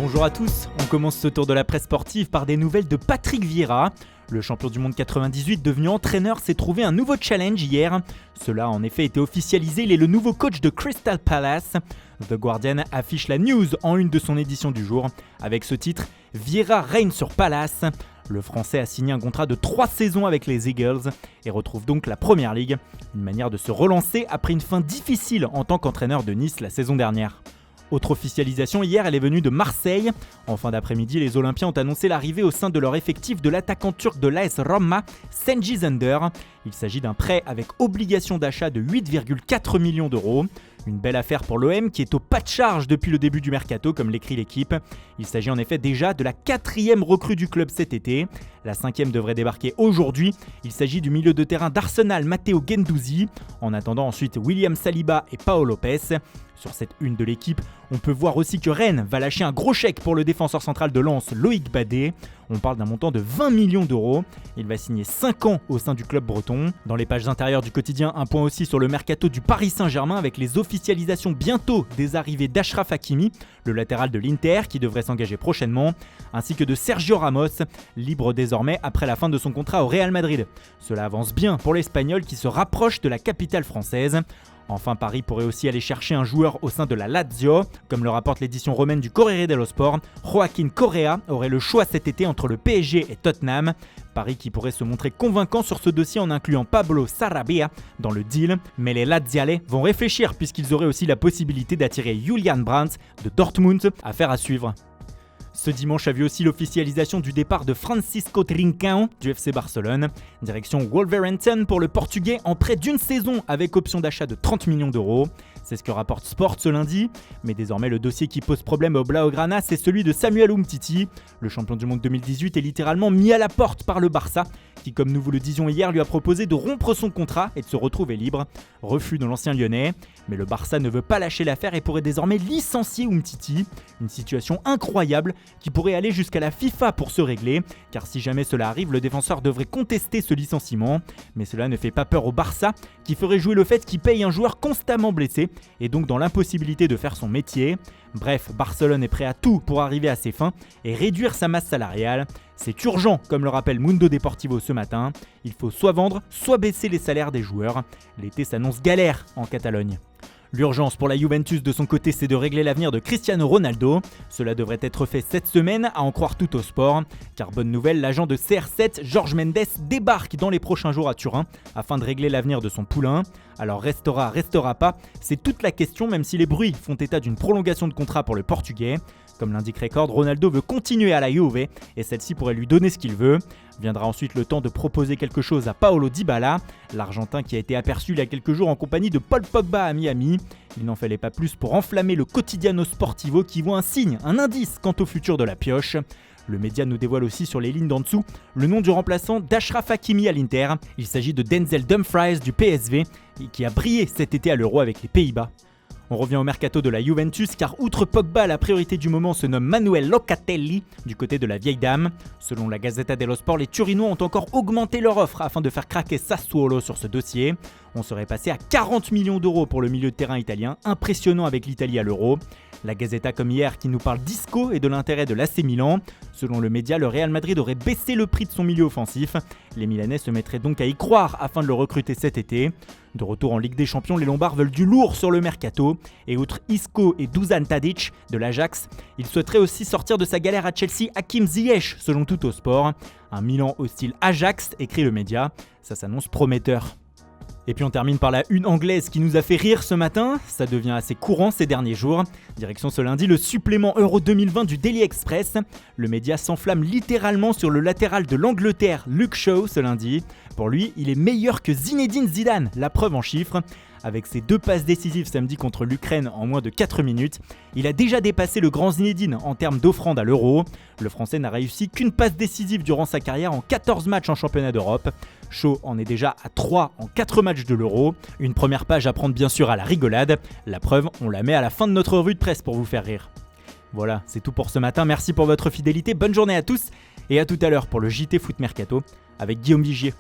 Bonjour à tous, on commence ce tour de la presse sportive par des nouvelles de Patrick Vieira. Le champion du monde 98 devenu entraîneur s'est trouvé un nouveau challenge hier. Cela a en effet été officialisé, il est le nouveau coach de Crystal Palace. The Guardian affiche la news en une de son édition du jour avec ce titre « Vieira règne sur Palace ». Le Français a signé un contrat de 3 saisons avec les Eagles et retrouve donc la Première Ligue, une manière de se relancer après une fin difficile en tant qu'entraîneur de Nice la saison dernière. Autre officialisation hier, elle est venue de Marseille. En fin d'après-midi, les Olympiens ont annoncé l'arrivée au sein de leur effectif de l'attaquant turc de l'AS Roma, Cengiz Ünder. Il s'agit d'un prêt avec obligation d'achat de 8,4 millions d'euros. Une belle affaire pour l'OM qui est au pas de charge depuis le début du mercato, comme l'écrit l'équipe. Il s'agit en effet déjà de la 4e recrue du club cet été. La 5e devrait débarquer aujourd'hui. Il s'agit du milieu de terrain d'Arsenal, Matteo Guendouzi. En attendant ensuite William Saliba et Pau Lopez. Sur cette une de l'équipe, on peut voir aussi que Rennes va lâcher un gros chèque pour le défenseur central de Lens, Loïc Badé. On parle d'un montant de 20 millions d'euros. Il va signer 5 ans au sein du club breton. Dans les pages intérieures du quotidien, un point aussi sur le mercato du Paris Saint-Germain avec les officialisations bientôt des arrivées d'Achraf Hakimi, le latéral de l'Inter qui devrait s'engager prochainement, ainsi que de Sergio Ramos, libre désormais après la fin de son contrat au Real Madrid. Cela avance bien pour l'Espagnol qui se rapproche de la capitale française. Enfin, Paris pourrait aussi aller chercher un joueur au sein de la Lazio. Comme le rapporte l'édition romaine du Corriere dello Sport, Joaquín Correa aurait le choix cet été entre le PSG et Tottenham. Paris qui pourrait se montrer convaincant sur ce dossier en incluant Pablo Sarabia dans le deal. Mais les Laziale vont réfléchir puisqu'ils auraient aussi la possibilité d'attirer Julian Brandt de Dortmund. Affaire à suivre. Ce dimanche a vu aussi l'officialisation du départ de Francisco Trincão du FC Barcelone. Direction Wolverhampton pour le Portugais en prêt d'une saison avec option d'achat de 30 millions d'euros. C'est ce que rapporte Sport ce lundi. Mais désormais, le dossier qui pose problème au Blaugrana, c'est celui de Samuel Umtiti. Le champion du monde 2018 est littéralement mis à la porte par le Barça, qui, comme nous vous le disions hier, lui a proposé de rompre son contrat et de se retrouver libre. Refus de l'ancien lyonnais. Mais le Barça ne veut pas lâcher l'affaire et pourrait désormais licencier Umtiti. Une situation incroyable qui pourrait aller jusqu'à la FIFA pour se régler. Car si jamais cela arrive, le défenseur devrait contester ce licenciement. Mais cela ne fait pas peur au Barça, qui ferait jouer le fait qu'il paye un joueur constamment blessé et donc dans l'impossibilité de faire son métier. Bref, Barcelone est prêt à tout pour arriver à ses fins et réduire sa masse salariale. C'est urgent, comme le rappelle Mundo Deportivo ce matin. Il faut soit vendre, soit baisser les salaires des joueurs. L'été s'annonce galère en Catalogne. L'urgence pour la Juventus de son côté, c'est de régler l'avenir de Cristiano Ronaldo. Cela devrait être fait cette semaine, à en croire tout au sport. Car bonne nouvelle, l'agent de CR7, Jorge Mendes, débarque dans les prochains jours à Turin afin de régler l'avenir de son poulain. Alors restera pas, c'est toute la question même si les bruits font état d'une prolongation de contrat pour le Portugais. Comme l'indique Record, Ronaldo veut continuer à la Juve et celle-ci pourrait lui donner ce qu'il veut. Viendra ensuite le temps de proposer quelque chose à Paulo Dybala, l'Argentin qui a été aperçu il y a quelques jours en compagnie de Paul Pogba à Miami. Il n'en fallait pas plus pour enflammer le Quotidiano Sportivo qui voit un signe, un indice quant au futur de la pioche. Le média nous dévoile aussi sur les lignes d'en dessous le nom du remplaçant d'Achraf Hakimi à l'Inter. Il s'agit de Denzel Dumfries du PSV qui a brillé cet été à l'Euro avec les Pays-Bas. On revient au mercato de la Juventus car outre Pogba, la priorité du moment se nomme Manuel Locatelli du côté de la vieille dame. Selon la Gazzetta dello Sport, les Turinois ont encore augmenté leur offre afin de faire craquer Sassuolo sur ce dossier. On serait passé à 40 millions d'euros pour le milieu de terrain italien, impressionnant avec l'Italie à l'Euro. La Gazzetta comme hier qui nous parle d'Isco et de l'intérêt de l'AC Milan. Selon le média, le Real Madrid aurait baissé le prix de son milieu offensif. Les Milanais se mettraient donc à y croire afin de le recruter cet été. De retour en Ligue des Champions, les Lombards veulent du lourd sur le mercato. Et outre Isco et Dusan Tadic de l'Ajax, ils souhaiteraient aussi sortir de sa galère à Chelsea Hakim Ziyech selon tout au sport. Un Milan au style Ajax, écrit le média. Ça s'annonce prometteur. Et puis on termine par la une anglaise qui nous a fait rire ce matin, ça devient assez courant ces derniers jours. Direction ce lundi, le supplément Euro 2020 du Daily Express. Le média s'enflamme littéralement sur le latéral de l'Angleterre, Luke Shaw, ce lundi. Pour lui, il est meilleur que Zinedine Zidane, la preuve en chiffres. Avec ses 2 passes décisives samedi contre l'Ukraine en moins de 4 minutes, il a déjà dépassé le grand Zinedine en termes d'offrande à l'Euro. Le Français n'a réussi qu'une passe décisive durant sa carrière en 14 matchs en championnat d'Europe. Shaw en est déjà à 3 en 4 matchs de l'Euro. Une première page à prendre bien sûr à la rigolade. La preuve, on la met à la fin de notre revue de presse pour vous faire rire. Voilà, c'est tout pour ce matin. Merci pour votre fidélité. Bonne journée à tous et à tout à l'heure pour le JT Foot Mercato avec Guillaume Vigier.